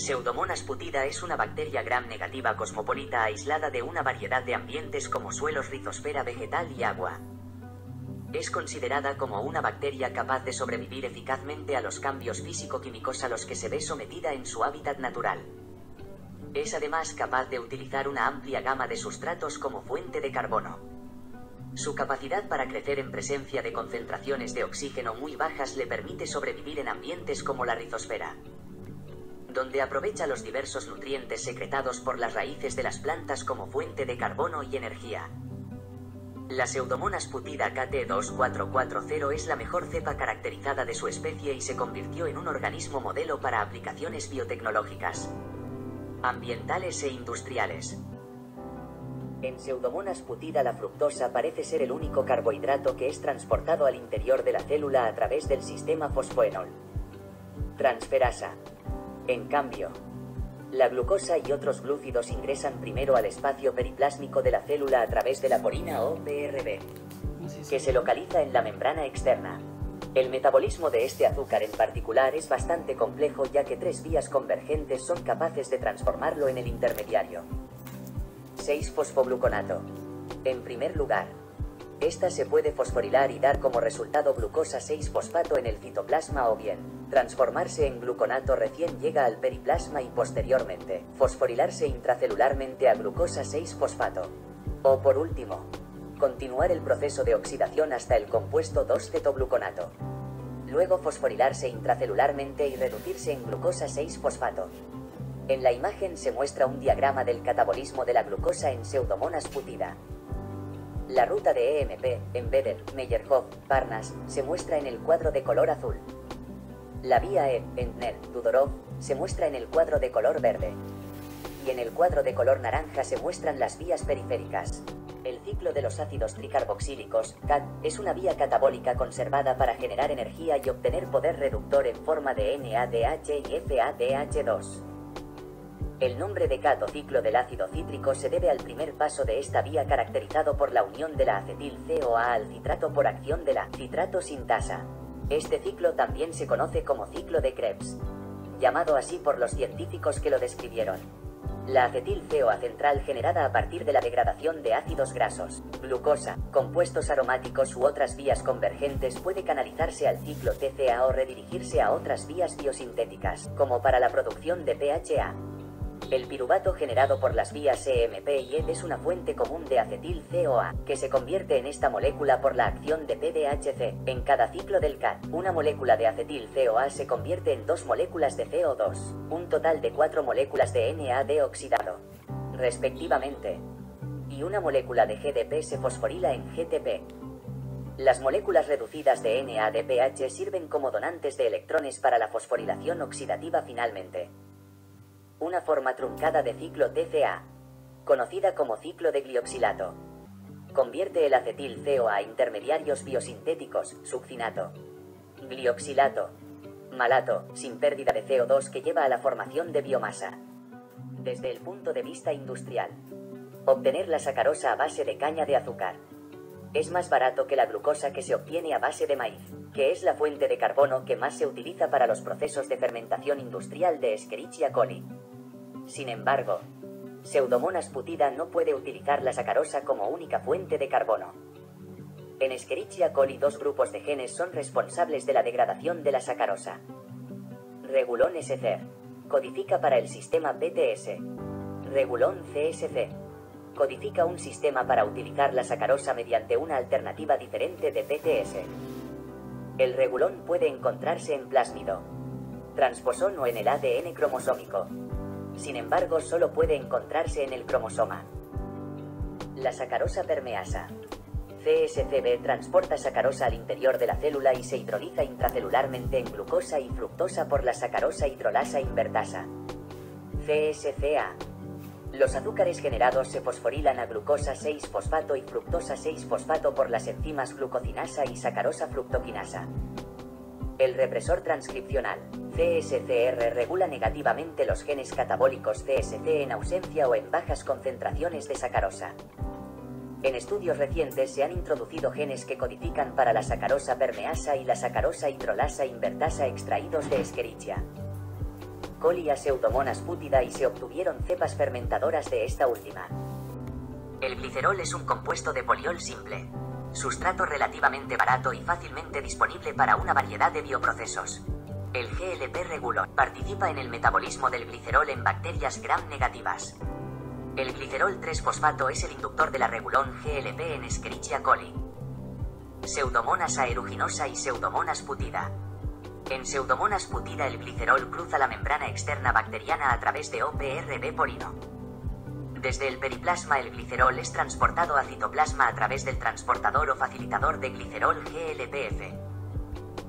Pseudomonas putida es una bacteria gram negativa cosmopolita aislada de una variedad de ambientes como suelos, rizosfera vegetal y agua. Es considerada como una bacteria capaz de sobrevivir eficazmente a los cambios físico-químicos a los que se ve sometida en su hábitat natural. Es además capaz de utilizar una amplia gama de sustratos como fuente de carbono. Su capacidad para crecer en presencia de concentraciones de oxígeno muy bajas le permite sobrevivir en ambientes como la rizosfera, donde aprovecha los diversos nutrientes secretados por las raíces de las plantas como fuente de carbono y energía. La Pseudomonas putida KT2440 es la mejor cepa caracterizada de su especie y se convirtió en un organismo modelo para aplicaciones biotecnológicas, ambientales e industriales. En Pseudomonas putida la fructosa parece ser el único carbohidrato que es transportado al interior de la célula a través del sistema fosfoenol transferasa. En cambio, la glucosa y otros glúcidos ingresan primero al espacio periplásmico de la célula a través de la porina o PRB, que se localiza en la membrana externa. El metabolismo de este azúcar en particular es bastante complejo, ya que 3 vías convergentes son capaces de transformarlo en el intermediario 6-fosfogluconato. En primer lugar, esta se puede fosforilar y dar como resultado glucosa 6-fosfato en el citoplasma, o bien transformarse en gluconato recién llega al periplasma y posteriormente fosforilarse intracelularmente a glucosa 6-fosfato. O por último, continuar el proceso de oxidación hasta el compuesto 2-cetogluconato. Luego fosforilarse intracelularmente y reducirse en glucosa 6-fosfato. En la imagen se muestra un diagrama del catabolismo de la glucosa en Pseudomonas putida. La ruta de EMP, Embedder, Meyerhoff, Parnas, se muestra en el cuadro de color azul. La vía Entner, Tudorov, se muestra en el cuadro de color verde. Y en el cuadro de color naranja se muestran las vías periféricas. El ciclo de los ácidos tricarboxílicos, CAT, es una vía catabólica conservada para generar energía y obtener poder reductor en forma de NADH y FADH2. El nombre de CAT o ciclo del ácido cítrico se debe al primer paso de esta vía, caracterizado por la unión de la acetil-CoA al citrato por acción de la citrato sintasa. Este ciclo también se conoce como ciclo de Krebs, llamado así por los científicos que lo describieron. La acetil-CoA central, generada a partir de la degradación de ácidos grasos, glucosa, compuestos aromáticos u otras vías convergentes, puede canalizarse al ciclo TCA o redirigirse a otras vías biosintéticas, como para la producción de PHA. El piruvato generado por las vías EMP y ED es una fuente común de acetil-CoA, que se convierte en esta molécula por la acción de PDHC. En cada ciclo del CAT, una molécula de acetil-CoA se convierte en 2 moléculas de CO2, un total de 4 moléculas de NAD oxidado, respectivamente, y una molécula de GDP se fosforila en GTP. Las moléculas reducidas de NADPH sirven como donantes de electrones para la fosforilación oxidativa. Finalmente, una forma truncada de ciclo TCA, conocida como ciclo de glioxilato, convierte el acetil-CoA a intermediarios biosintéticos, succinato, glioxilato, malato, sin pérdida de CO2, que lleva a la formación de biomasa. Desde el punto de vista industrial, obtener la sacarosa a base de caña de azúcar es más barato que la glucosa que se obtiene a base de maíz, que es la fuente de carbono que más se utiliza para los procesos de fermentación industrial de Escherichia coli. Sin embargo, Pseudomonas putida no puede utilizar la sacarosa como única fuente de carbono. En Escherichia coli, 2 grupos de genes son responsables de la degradación de la sacarosa. Regulón SCR codifica para el sistema PTS. Regulón CSC codifica un sistema para utilizar la sacarosa mediante una alternativa diferente de PTS. El regulón puede encontrarse en plásmido, transposón o en el ADN cromosómico. Sin embargo, solo puede encontrarse en el cromosoma. La sacarosa permeasa, CSCB, transporta sacarosa al interior de la célula y se hidroliza intracelularmente en glucosa y fructosa por la sacarosa hidrolasa invertasa, CSCA. Los azúcares generados se fosforilan a glucosa 6-fosfato y fructosa 6-fosfato por las enzimas glucosinasa y sacarosa fructoquinasa. El represor transcripcional, CSCR, regula negativamente los genes catabólicos CSC en ausencia o en bajas concentraciones de sacarosa. En estudios recientes se han introducido genes que codifican para la sacarosa permeasa y la sacarosa hidrolasa invertasa extraídos de Escherichia coli a Pseudomonas putida y se obtuvieron cepas fermentadoras de esta última. El glicerol es un compuesto de poliol simple, sustrato relativamente barato y fácilmente disponible para una variedad de bioprocesos. El GLP regulón participa en el metabolismo del glicerol en bacterias gram negativas. El glicerol 3-fosfato es el inductor de la regulón GLP en Escherichia coli, Pseudomonas aeruginosa y Pseudomonas putida. En Pseudomonas putida el glicerol cruza la membrana externa bacteriana a través de OPRB porino. Desde el periplasma el glicerol es transportado a citoplasma a través del transportador o facilitador de glicerol GLPF.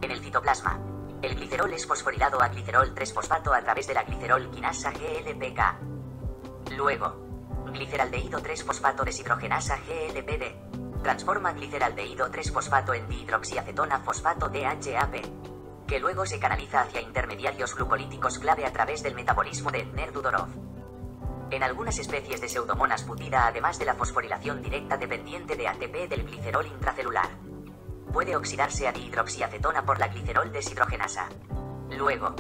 En el citoplasma, el glicerol es fosforilado a glicerol 3-fosfato a través de la glicerol quinasa GLPK. Luego, gliceraldehído 3-fosfato deshidrogenasa GLPD transforma gliceraldehído 3-fosfato en dihidroxiacetona fosfato DHAP, que luego se canaliza hacia intermediarios glucolíticos clave a través del metabolismo de Ebner-Dudorov. En algunas especies de Pseudomonas putida, además de la fosforilación directa dependiente de ATP del glicerol intracelular, puede oxidarse a dihidroxiacetona por la glicerol deshidrogenasa. Luego,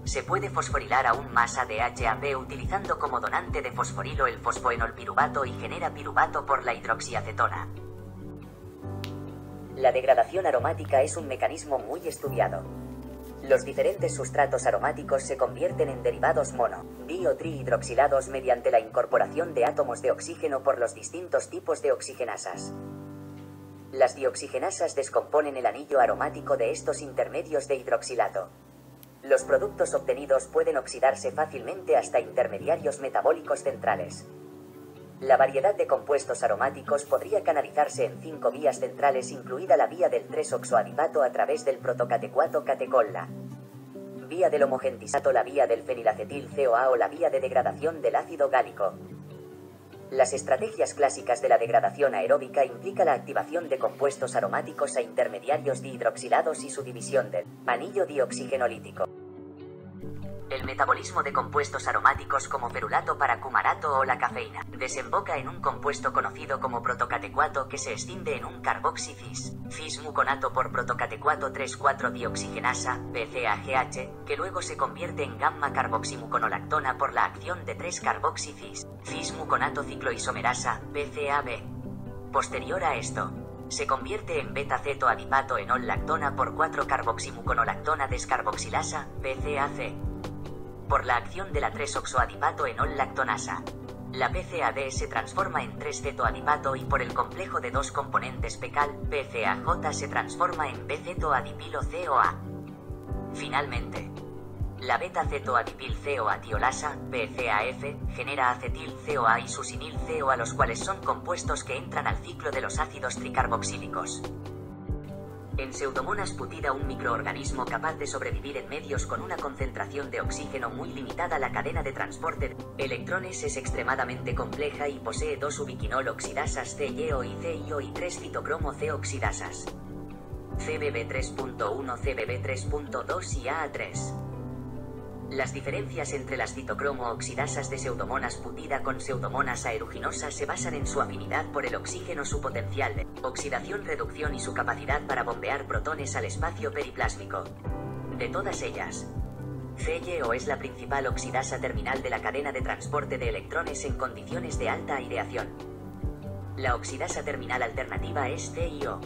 se puede fosforilar aún más a DHAP utilizando como donante de fosforilo el fosfoenolpiruvato y genera piruvato por la hidroxiacetona. La degradación aromática es un mecanismo muy estudiado. Los diferentes sustratos aromáticos se convierten en derivados mono, bi o trihidroxilados mediante la incorporación de átomos de oxígeno por los distintos tipos de oxigenasas. Las dioxigenasas descomponen el anillo aromático de estos intermedios de hidroxilato. Los productos obtenidos pueden oxidarse fácilmente hasta intermediarios metabólicos centrales. La variedad de compuestos aromáticos podría canalizarse en 5 vías centrales, incluida la vía del 3-oxoadipato a través del protocatecuato catecola, vía del homogentisato, la vía del fenilacetil-CoA o la vía de degradación del ácido gálico. Las estrategias clásicas de la degradación aeróbica implican la activación de compuestos aromáticos a intermediarios dihidroxilados y su división del anillo dioxigenolítico. El metabolismo de compuestos aromáticos como ferulato para cumarato o la cafeína desemboca en un compuesto conocido como protocatecuato que se escinde en un carboxi-cis, cis-muconato por protocatecuato 3,4-dioxigenasa, PCAGH, que luego se convierte en gamma-carboximuconolactona por la acción de 3-carboxi-cis, cis-muconato cicloisomerasa, PCAB. Posterior a esto, se convierte en beta-cetoadipato-enol-lactona por 4-carboximuconolactona descarboxilasa, PCAC, por la acción de la 3-oxoadipato-enol-lactonasa. La PCAD se transforma en 3-cetoadipato y por el complejo de 2 componentes PECAL, PCAJ se transforma en B-cetoadipilo-CoA. Finalmente, la beta-cetoadipil-CoA-tiolasa, BCAF, genera acetil-CoA y susinil-CoA, los cuales son compuestos que entran al ciclo de los ácidos tricarboxílicos. En Pseudomonas putida, un microorganismo capaz de sobrevivir en medios con una concentración de oxígeno muy limitada, la cadena de transporte de electrones es extremadamente compleja y posee 2 ubiquinol oxidasas CyO y CIO y 3 citocromo C oxidasas, CBB 3.1, CBB 3.2 y AA3. Las diferencias entre las citocromo oxidasas de Pseudomonas putida con Pseudomonas aeruginosa se basan en su afinidad por el oxígeno, su potencial de oxidación, reducción y su capacidad para bombear protones al espacio periplásmico. De todas ellas, CyO es la principal oxidasa terminal de la cadena de transporte de electrones en condiciones de alta aireación. La oxidasa terminal alternativa es CIO.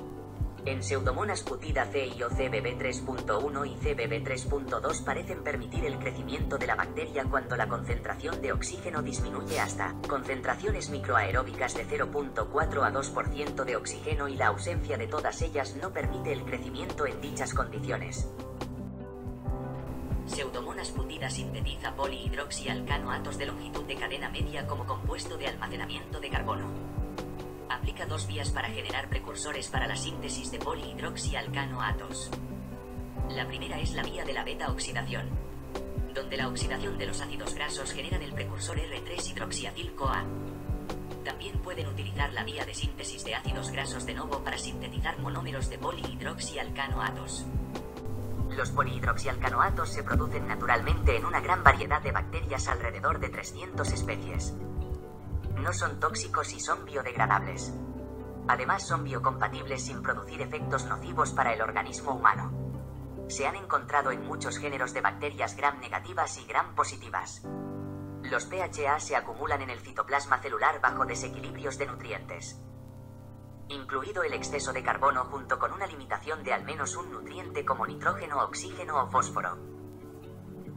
En Pseudomonas putida, CIO, CBB 3.1 y CBB 3.2 parecen permitir el crecimiento de la bacteria cuando la concentración de oxígeno disminuye hasta concentraciones microaeróbicas de 0.4 a 2% de oxígeno, y la ausencia de todas ellas no permite el crecimiento en dichas condiciones. Pseudomonas putida sintetiza polihidroxialcanoatos de longitud de cadena media como compuesto de almacenamiento de carbono. Aplica 2 vías para generar precursores para la síntesis de polihidroxialcanoatos. La primera es la vía de la beta-oxidación, donde la oxidación de los ácidos grasos generan el precursor R3-hidroxiatil-CoA. También pueden utilizar la vía de síntesis de ácidos grasos de novo para sintetizar monómeros de polihidroxialcanoatos. Los polihidroxialcanoatos se producen naturalmente en una gran variedad de bacterias, alrededor de 300 especies. No son tóxicos y son biodegradables. Además, son biocompatibles sin producir efectos nocivos para el organismo humano. Se han encontrado en muchos géneros de bacterias gram negativas y gram positivas. Los PHA se acumulan en el citoplasma celular bajo desequilibrios de nutrientes, incluido el exceso de carbono junto con una limitación de al menos un nutriente como nitrógeno, oxígeno o fósforo.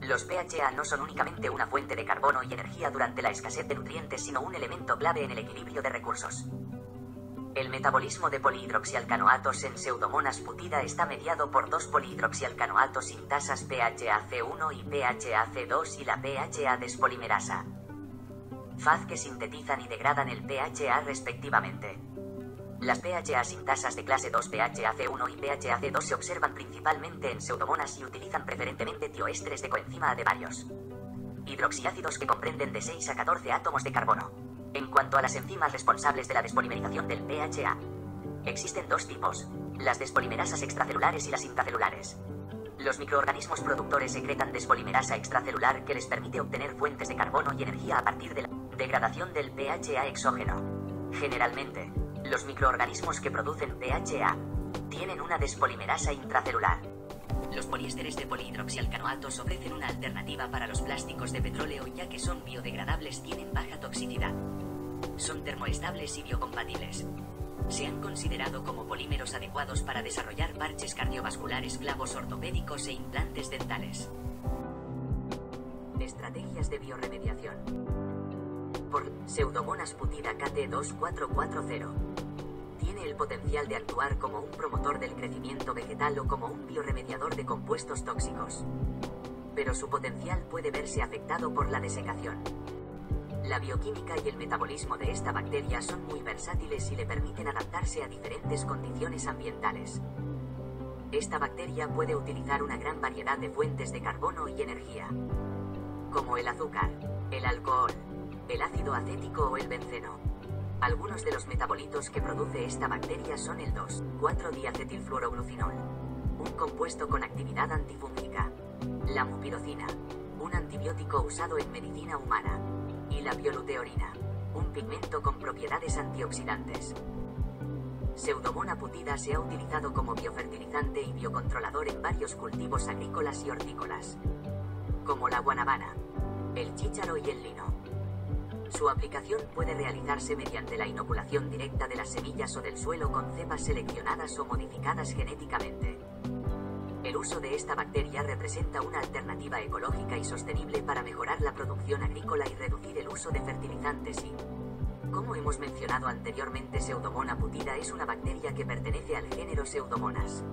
Los PHA no son únicamente una fuente de carbono y energía durante la escasez de nutrientes, sino un elemento clave en el equilibrio de recursos. El metabolismo de polihidroxialcanoatos en Pseudomonas putida está mediado por dos polihidroxialcanoatos sintasas PHAC1 y PHAC2 y la PHA despolimerasa FAD que sintetizan y degradan el PHA respectivamente. Las PHA sintasas de clase 2 PHAC1 y PHAC2 se observan principalmente en Pseudomonas y utilizan preferentemente tioésteres de coenzima A de varios hidroxiácidos que comprenden de 6 a 14 átomos de carbono. En cuanto a las enzimas responsables de la despolimerización del PHA, existen dos tipos: las despolimerasas extracelulares y las intracelulares. Los microorganismos productores secretan despolimerasa extracelular que les permite obtener fuentes de carbono y energía a partir de la degradación del PHA exógeno. Generalmente, los microorganismos que producen PHA tienen una despolimerasa intracelular. Los poliésteres de polihidroxialcanoatos ofrecen una alternativa para los plásticos de petróleo ya que son biodegradables, tienen baja toxicidad, son termoestables y biocompatibles. Se han considerado como polímeros adecuados para desarrollar parches cardiovasculares, clavos ortopédicos e implantes dentales. Estrategias de bioremediación. Por Pseudomonas putida KT2440. Tiene el potencial de actuar como un promotor del crecimiento vegetal o como un bioremediador de compuestos tóxicos. Pero su potencial puede verse afectado por la desecación. La bioquímica y el metabolismo de esta bacteria son muy versátiles y le permiten adaptarse a diferentes condiciones ambientales. Esta bacteria puede utilizar una gran variedad de fuentes de carbono y energía, como el azúcar, el alcohol, el ácido acético o el benceno. Algunos de los metabolitos que produce esta bacteria son el 2,4-diacetilfluoroglucinol, un compuesto con actividad antifúngica, la mupirocina, un antibiótico usado en medicina humana, y la bioluteorina, un pigmento con propiedades antioxidantes. Pseudomona putida se ha utilizado como biofertilizante y biocontrolador en varios cultivos agrícolas y hortícolas, como la guanabana, el chícharo y el lino. Su aplicación puede realizarse mediante la inoculación directa de las semillas o del suelo con cepas seleccionadas o modificadas genéticamente. El uso de esta bacteria representa una alternativa ecológica y sostenible para mejorar la producción agrícola y reducir el uso de fertilizantes y, como hemos mencionado anteriormente, Pseudomona putida es una bacteria que pertenece al género Pseudomonas,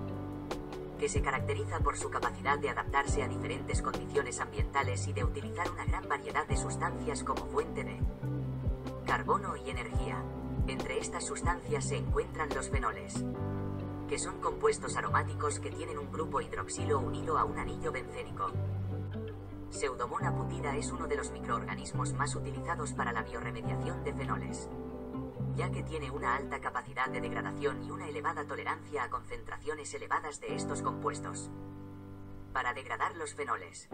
que se caracteriza por su capacidad de adaptarse a diferentes condiciones ambientales y de utilizar una gran variedad de sustancias como fuente de carbono y energía. Entre estas sustancias se encuentran los fenoles, que son compuestos aromáticos que tienen un grupo hidroxilo unido a un anillo bencénico. Pseudomona putida es uno de los microorganismos más utilizados para la bioremediación de fenoles, ya que tiene una alta capacidad de degradación y una elevada tolerancia a concentraciones elevadas de estos compuestos. Para degradar los fenoles,